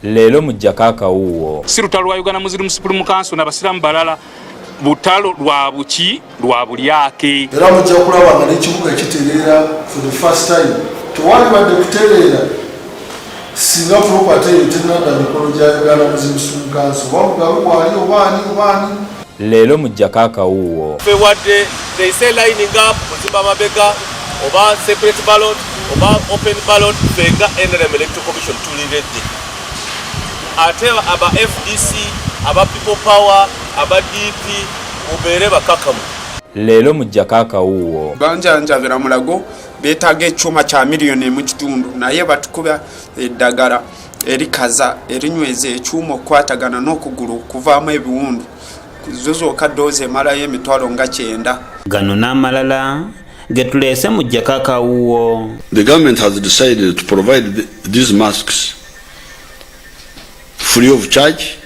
Lelo mujjako akawuwo. Si lutalo lwa Uganda Muslim Supreme Council n'abasiraamu balala, butalo lwa buki lwa bulyake. Era mujja kulaba nga n'ekibuga kitereera for the first time. Tewali badde kutereera singa property etenada mikono gya Uganda Muslim Supreme Council. Wabugabe bwali obaani. Lelo mujjako akawuwo. Fe wadde they say lining up kuzimba mabega oba separate ballot oba open ballot fenga NRM Electoral Commission tuliredde. Ate aba FDC, aba People Power, aba DP ubere bakakamu. Lelo mujjako akawuwo. Banjanjabira mulago beetaga ekyuma kya miliyoni mu kitundu naye batukuba eddagala erikaza erinyweza ekyuma okwatagana n'okugulu kuvaamu ebiwundu zozooka doozi emalayo emitwalo nga 9. Gano n'amalala getulese mujjako akawuwo. The government has decided to provide these masks free of charge